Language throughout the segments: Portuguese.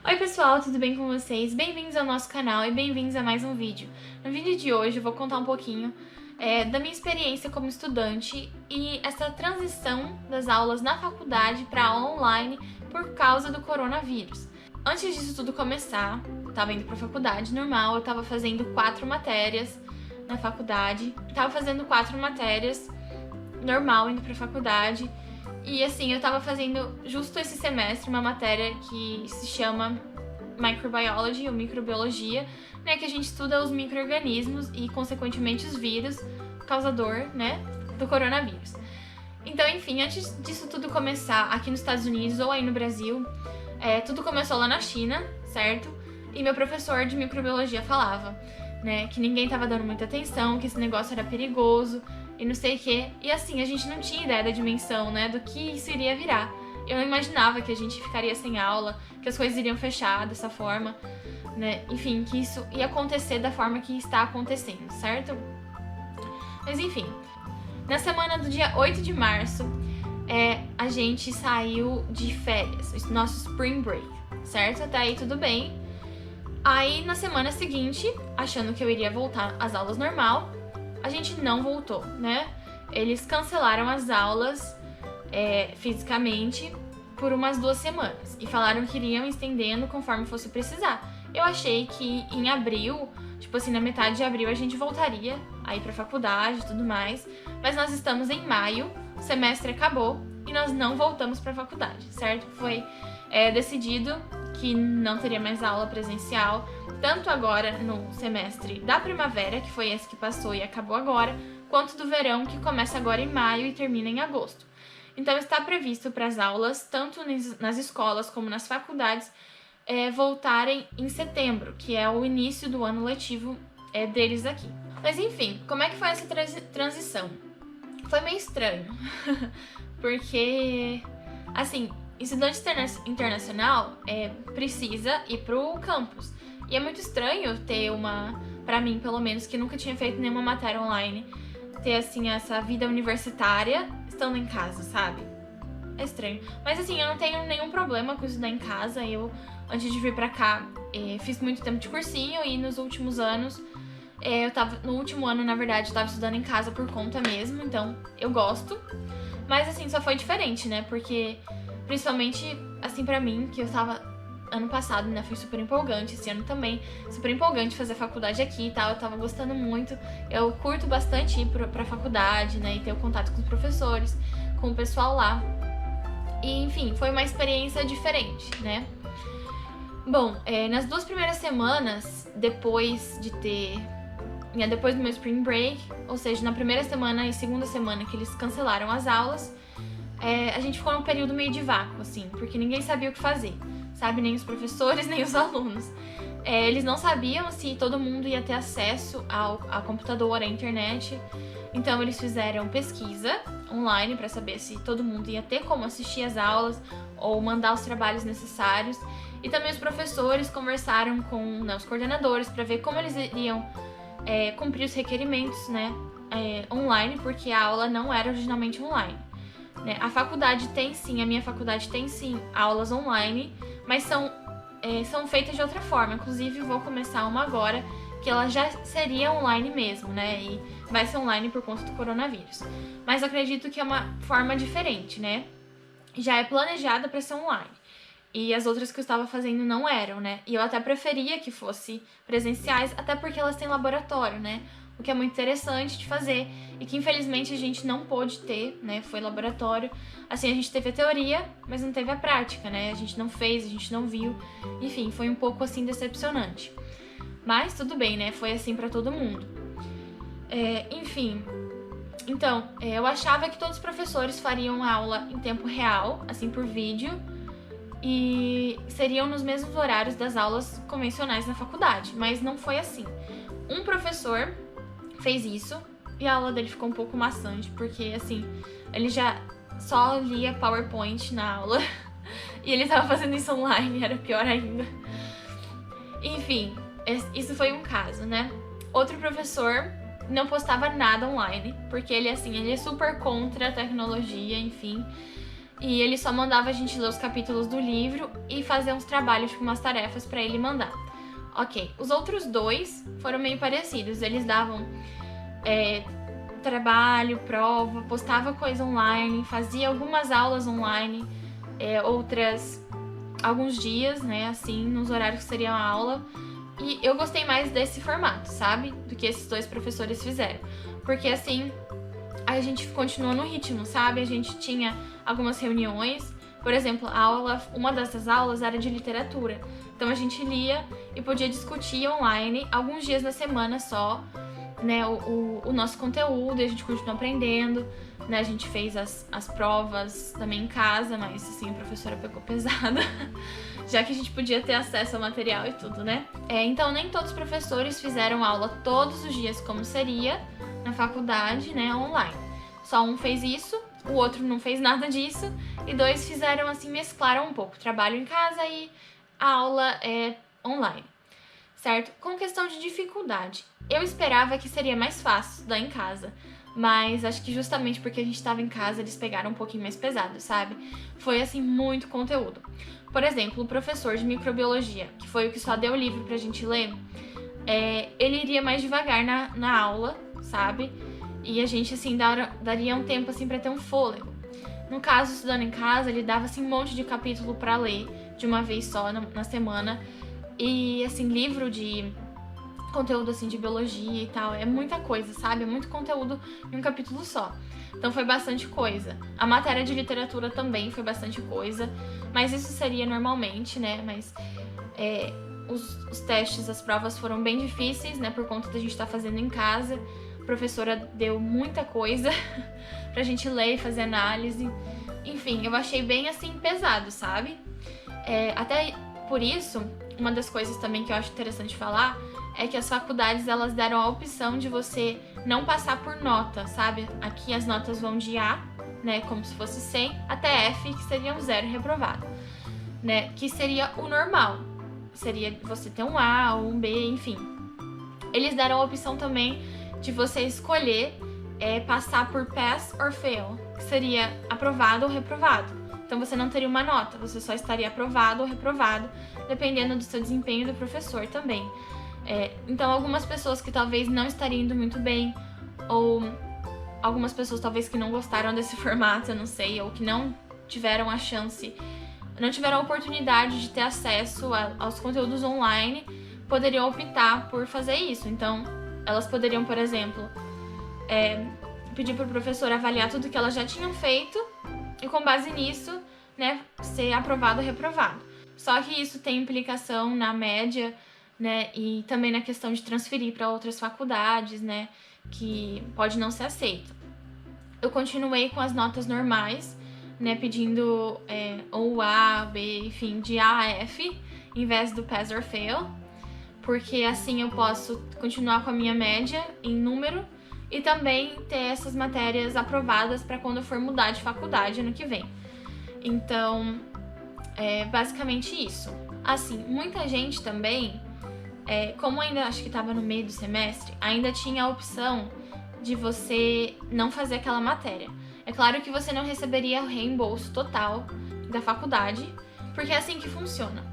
Oi pessoal, tudo bem com vocês? Bem-vindos ao nosso canal e bem-vindos a mais um vídeo. No vídeo de hoje eu vou contar um pouquinho da minha experiência como estudante e essa transição das aulas na faculdade para aula online por causa do coronavírus. Antes disso tudo começar, eu tava indo pra faculdade normal, eu tava fazendo 4 matérias na faculdade, normal indo pra faculdade. E assim, eu tava fazendo justo esse semestre uma matéria que se chama Microbiology, ou microbiologia, né, que a gente estuda os micro-organismos e, consequentemente, os vírus causador, né, do coronavírus. Então, enfim, antes disso tudo começar aqui nos Estados Unidos ou aí no Brasil, tudo começou lá na China, certo? E meu professor de microbiologia falava, né, que ninguém tava dando muita atenção, que esse negócio era perigoso e não sei o quê. E assim, a gente não tinha ideia da dimensão, né, do que isso iria virar. Eu não imaginava que a gente ficaria sem aula, que as coisas iriam fechar dessa forma, né, enfim, que isso ia acontecer da forma que está acontecendo, certo? Mas enfim, na semana do dia 8 de março, a gente saiu de férias, nosso spring break, certo? Até aí tudo bem. Aí, na semana seguinte, achando que eu iria voltar às aulas normal, a gente não voltou, né? Eles cancelaram as aulas fisicamente por umas 2 semanas e falaram que iriam estendendo conforme fosse precisar. Eu achei que em abril, tipo assim, na metade de abril a gente voltaria a ir pra faculdade e tudo mais, mas nós estamos em maio, o semestre acabou e nós não voltamos pra faculdade, certo? Foi decidido que não teria mais aula presencial, tanto agora no semestre da primavera, que foi esse que passou e acabou agora, quanto do verão, que começa agora em maio e termina em agosto. Então está previsto para as aulas, tanto nas escolas como nas faculdades, voltarem em setembro, que é o início do ano letivo deles aqui. Mas enfim, como é que foi essa transição? Foi meio estranho, porque, assim, estudante internacional precisa ir pro campus. E é muito estranho ter pra mim pelo menos, que nunca tinha feito nenhuma matéria online, ter assim essa vida universitária estando em casa, sabe? É estranho. Mas assim, eu não tenho nenhum problema com estudar em casa. Eu, antes de vir pra cá, fiz muito tempo de cursinho e nos últimos anos, no último ano, na verdade, eu tava estudando em casa por conta mesmo, então eu gosto. Mas assim, só foi diferente, né? Porque principalmente, assim, pra mim, que eu tava ano passado, né, foi super empolgante, esse ano também, super empolgante fazer faculdade aqui e tal, eu tava gostando muito, eu curto bastante ir pra faculdade, né, e ter o contato com os professores, com o pessoal lá, e enfim, foi uma experiência diferente, né. Bom, nas 2 primeiras semanas, depois do meu spring break, ou seja, na primeira semana e segunda semana que eles cancelaram as aulas, a gente ficou num período meio de vácuo, assim, porque ninguém sabia o que fazer, sabe? Nem os professores, nem os alunos. Eles não sabiam se todo mundo ia ter acesso ao computador, à internet, então eles fizeram pesquisa online para saber se todo mundo ia ter como assistir às aulas ou mandar os trabalhos necessários, e também os professores conversaram com os coordenadores para ver como eles iriam cumprir os requerimentos, né, online, porque a aula não era originalmente online. A faculdade tem sim, a minha faculdade tem sim aulas online, mas são feitas de outra forma. Inclusive vou começar uma agora, que ela já seria online mesmo, né? E vai ser online por conta do coronavírus. Mas eu acredito que é uma forma diferente, né? Já é planejada para ser online. E as outras que eu estava fazendo não eram, né? E eu até preferia que fosse presenciais, até porque elas têm laboratório, né? O que é muito interessante de fazer e que infelizmente a gente não pôde ter, né? Foi laboratório. Assim, a gente teve a teoria, mas não teve a prática, né? A gente não fez, a gente não viu. Enfim, foi um pouco assim decepcionante. Mas tudo bem, né? Foi assim pra todo mundo. Enfim, então, eu achava que todos os professores fariam aula em tempo real, assim, por vídeo, e seriam nos mesmos horários das aulas convencionais na faculdade, mas não foi assim. Um professor fez isso e a aula dele ficou um pouco maçante, porque assim, ele já só lia PowerPoint na aula e ele tava fazendo isso online, era pior ainda. Enfim, isso foi um caso, né? Outro professor não postava nada online, porque ele é super contra a tecnologia, enfim. E ele só mandava a gente ler os capítulos do livro e fazer uns trabalhos, tipo umas tarefas pra ele mandar. Ok, os outros 2 foram meio parecidos. Eles davam trabalho, prova, postava coisa online, fazia algumas aulas online, outras alguns dias, né, assim, nos horários que seria a aula. E eu gostei mais desse formato, sabe? Do que esses 2 professores fizeram. Porque assim, a gente continuou no ritmo, sabe? A gente tinha algumas reuniões. Por exemplo, uma dessas aulas era de literatura. Então a gente lia e podia discutir online alguns dias na semana só, né, o nosso conteúdo, e a gente continuou aprendendo, né? A gente fez as provas também em casa, mas assim, a professora pegou pesada, já que a gente podia ter acesso ao material e tudo, né? Então nem todos os professores fizeram aula todos os dias como seria na faculdade, né, online. Só um fez isso, o outro não fez nada disso, e 2 fizeram assim, mesclaram um pouco, trabalho em casa e a aula online, certo? Com questão de dificuldade, eu esperava que seria mais fácil estudar em casa, mas acho que justamente porque a gente estava em casa, eles pegaram um pouquinho mais pesado, sabe? Foi assim, muito conteúdo. Por exemplo, o professor de microbiologia, que foi o que só deu o livro pra gente ler, ele iria mais devagar na aula, sabe? E a gente, assim, daria um tempo, assim, pra ter um fôlego. No caso, estudando em casa, ele dava, assim, um monte de capítulo pra ler de uma vez só na semana. E, assim, livro de conteúdo, assim, de biologia e tal, é muita coisa, sabe? É muito conteúdo em um capítulo só. Então foi bastante coisa. A matéria de literatura também foi bastante coisa, mas isso seria normalmente, né? Mas os testes, as provas foram bem difíceis, né? Por conta da gente estar fazendo em casa. A professora deu muita coisa pra gente ler e fazer análise. Enfim, eu achei bem, assim, pesado, sabe? Até por isso, uma das coisas também que eu acho interessante falar é que as faculdades, elas deram a opção de você não passar por nota, sabe? Aqui as notas vão de A, né, como se fosse 100, até F, que seria um 0 reprovado, né? Que seria o normal. Seria você ter um A ou um B, enfim. Eles deram a opção também de você escolher passar por pass or fail, que seria aprovado ou reprovado. Então você não teria uma nota, você só estaria aprovado ou reprovado, dependendo do seu desempenho do professor também. Então algumas pessoas que talvez não estariam indo muito bem, ou algumas pessoas talvez que não gostaram desse formato, eu não sei, ou que não tiveram a chance, não tiveram a oportunidade de ter acesso aos conteúdos online, poderiam optar por fazer isso. Então elas poderiam, por exemplo, pedir para o professor avaliar tudo que elas já tinham feito e com base nisso, né, ser aprovado ou reprovado. Só que isso tem implicação na média, né, e também na questão de transferir para outras faculdades, né, que pode não ser aceito. Eu continuei com as notas normais, né, pedindo ou A, B, enfim, de A a F, em vez do pass or fail, porque assim eu posso continuar com a minha média em número e também ter essas matérias aprovadas para quando eu for mudar de faculdade ano que vem. Então, é basicamente isso. Assim, muita gente também, como ainda acho que estava no meio do semestre, ainda tinha a opção de você não fazer aquela matéria. É claro que você não receberia o reembolso total da faculdade, porque é assim que funciona.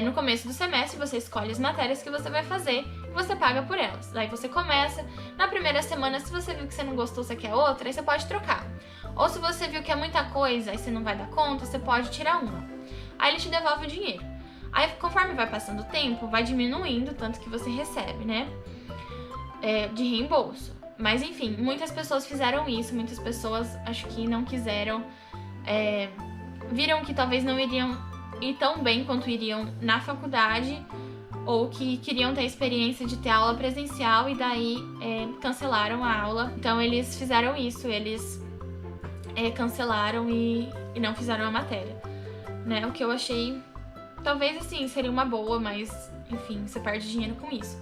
No começo do semestre, você escolhe as matérias que você vai fazer e você paga por elas. Daí você começa, na primeira semana, se você viu que você não gostou, você quer outra, aí você pode trocar. Ou se você viu que é muita coisa e você não vai dar conta, você pode tirar uma. Aí ele te devolve o dinheiro. Aí, conforme vai passando o tempo, vai diminuindo o tanto que você recebe, né? De reembolso. Mas, enfim, muitas pessoas fizeram isso, muitas pessoas acho que não quiseram, viram que talvez não iriam ir tão bem quanto iriam na faculdade, ou que queriam ter a experiência de ter aula presencial e daí cancelaram a aula. Então eles fizeram isso, eles cancelaram e não fizeram a matéria, né? O que eu achei, talvez assim, seria uma boa, mas enfim, você perde dinheiro com isso.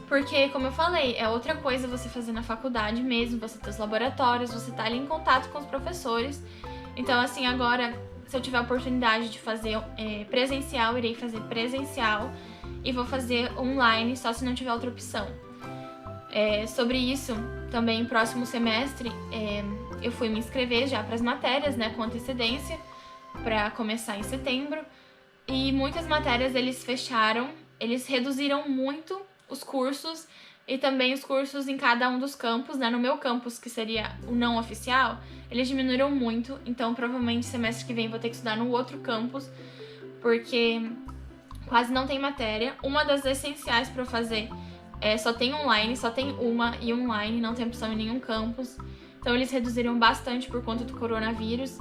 Porque, como eu falei, é outra coisa você fazer na faculdade mesmo, você ter os laboratórios, você tá ali em contato com os professores. Então, assim, agora, se eu tiver a oportunidade de fazer presencial, irei fazer presencial e vou fazer online, só se não tiver outra opção. Sobre isso, também, próximo semestre, eu fui me inscrever já para as matérias, né, com antecedência, para começar em setembro. E muitas matérias eles fecharam, eles reduziram muito os cursos e também os cursos em cada um dos campos, né? No meu campus, que seria o não oficial, eles diminuíram muito, então provavelmente semestre que vem vou ter que estudar no outro campus, porque quase não tem matéria. Uma das essenciais para eu fazer só tem online, só tem uma e online, não tem opção em nenhum campus. Então eles reduziram bastante por conta do coronavírus.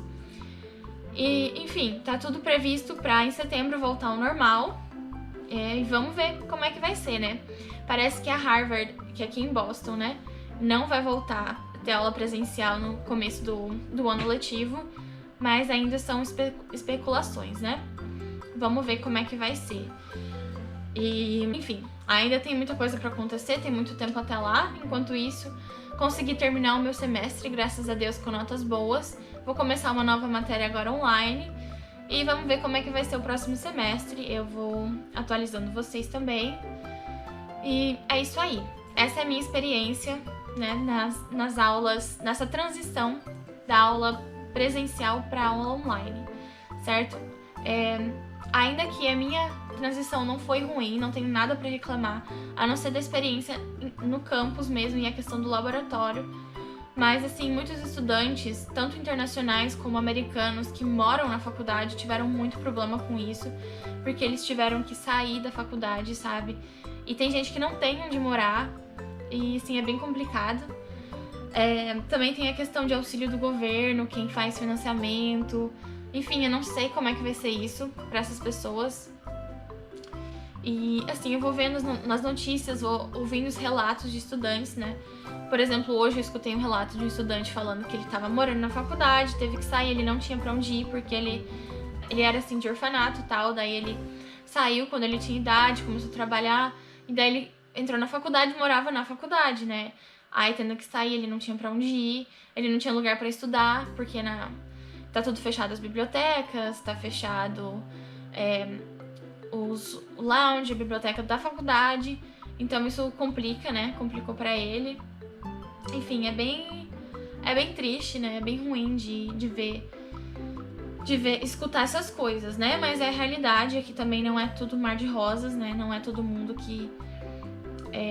E, enfim, tá tudo previsto pra em setembro voltar ao normal. E vamos ver como é que vai ser, né? Parece que a Harvard, que é aqui em Boston, né, não vai voltar a ter aula presencial no começo do ano letivo, mas ainda são especulações, né? Vamos ver como é que vai ser. E, enfim, ainda tem muita coisa pra acontecer, tem muito tempo até lá. Enquanto isso, consegui terminar o meu semestre, graças a Deus, com notas boas. Vou começar uma nova matéria agora online e vamos ver como é que vai ser o próximo semestre. Eu vou atualizando vocês também. E é isso aí. Essa é a minha experiência, né, nas aulas, nessa transição da aula presencial para aula online, certo? Ainda que a minha transição não foi ruim, não tenho nada para reclamar, a não ser da experiência no campus mesmo e a questão do laboratório. Mas, assim, muitos estudantes, tanto internacionais como americanos, que moram na faculdade, tiveram muito problema com isso, porque eles tiveram que sair da faculdade, sabe? E tem gente que não tem onde morar, e, assim, é bem complicado. Também tem a questão de auxílio do governo, quem faz financiamento. Enfim, eu não sei como é que vai ser isso para essas pessoas. E, assim, eu vou vendo nas notícias, vou ouvindo os relatos de estudantes, né? Por exemplo, hoje eu escutei um relato de um estudante falando que ele estava morando na faculdade, teve que sair, ele não tinha pra onde ir, porque ele era, assim, de orfanato e tal. Daí ele saiu quando ele tinha idade, começou a trabalhar, e daí ele entrou na faculdade e morava na faculdade, né? Aí, tendo que sair, ele não tinha pra onde ir, ele não tinha lugar pra estudar, porque tá tudo fechado as bibliotecas, tá fechado o lounge, a biblioteca da faculdade. Então isso complica, né? Complicou pra ele. Enfim, é bem triste, né? É bem ruim de ver, escutar essas coisas, né? Mas é a realidade, aqui também não é tudo mar de rosas, né? Não é todo mundo que...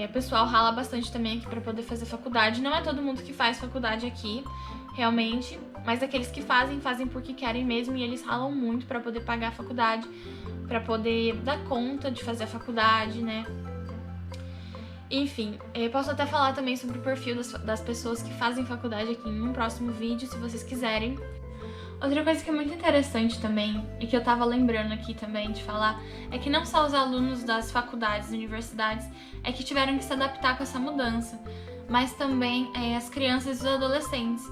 o pessoal rala bastante também aqui pra poder fazer faculdade. Não é todo mundo que faz faculdade aqui, realmente. Mas aqueles que fazem porque querem mesmo, e eles ralam muito pra poder pagar a faculdade, pra poder dar conta de fazer a faculdade, né? Enfim, eu posso até falar também sobre o perfil das pessoas que fazem faculdade aqui em um próximo vídeo, se vocês quiserem. Outra coisa que é muito interessante também, e que eu tava lembrando aqui também de falar, é que não só os alunos das faculdades e universidades é que tiveram que se adaptar com essa mudança, mas também as crianças e os adolescentes,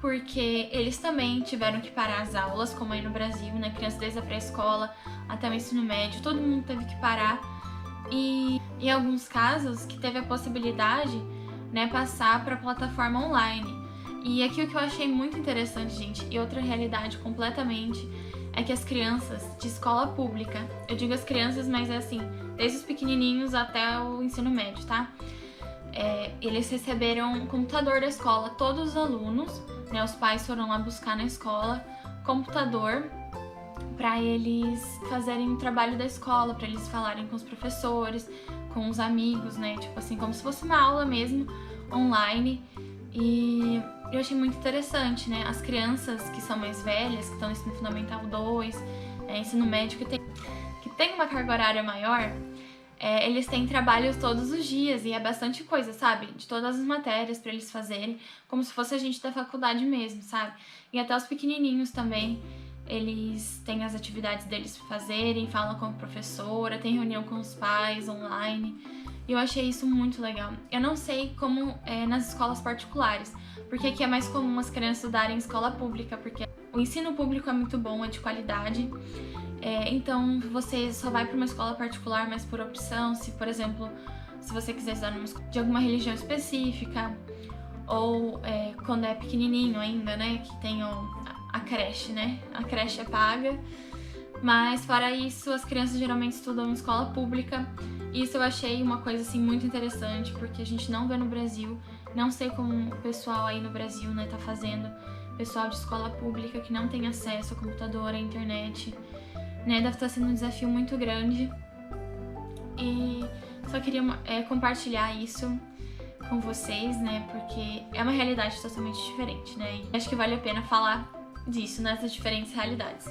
porque eles também tiveram que parar as aulas, como aí no Brasil, né? Crianças desde a pré-escola até o ensino médio, todo mundo teve que parar. E em alguns casos que teve a possibilidade, né, passar para a plataforma online. E aqui o que eu achei muito interessante, gente, e outra realidade completamente, é que as crianças de escola pública, eu digo as crianças, mas é assim, desde os pequenininhos até o ensino médio, tá? Eles receberam um computador da escola, todos os alunos, né, os pais foram lá buscar na escola computador para eles fazerem o trabalho da escola, para eles falarem com os professores, com os amigos, né? Tipo assim, como se fosse uma aula mesmo, online. E eu achei muito interessante, né? As crianças que são mais velhas, que estão no ensino fundamental 2, ensino médio, que tem uma carga horária maior, eles têm trabalhos todos os dias e é bastante coisa, sabe? De todas as matérias para eles fazerem, como se fosse a gente da faculdade mesmo, sabe? E até os pequenininhos também. Eles têm as atividades deles fazerem, falam com a professora, tem reunião com os pais online. E eu achei isso muito legal. Eu não sei como é nas escolas particulares, porque aqui é mais comum as crianças estudarem em escola pública, porque o ensino público é muito bom, é de qualidade. Então você só vai para uma escola particular, mas por opção, se, por exemplo, se você quiser estudar numa escola de alguma religião específica, ou quando é pequenininho ainda, né, que tem a creche, né? A creche é paga, mas fora isso, as crianças geralmente estudam em escola pública. Isso eu achei uma coisa, assim, muito interessante, porque a gente não vê no Brasil, não sei como o pessoal aí no Brasil, né, tá fazendo, pessoal de escola pública que não tem acesso ao computador, à internet, né? Deve estar sendo um desafio muito grande. E só queria compartilhar isso com vocês, né? Porque é uma realidade totalmente diferente, né? E acho que vale a pena falar disso, nessas diferentes realidades.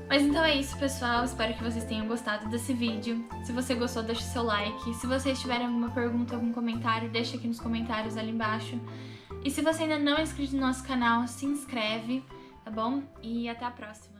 Mas então é isso, pessoal. Espero que vocês tenham gostado desse vídeo. Se você gostou, deixa o seu like. Se vocês tiverem alguma pergunta, algum comentário, deixa aqui nos comentários ali embaixo. E se você ainda não é inscrito no nosso canal, se inscreve, tá bom? E até a próxima.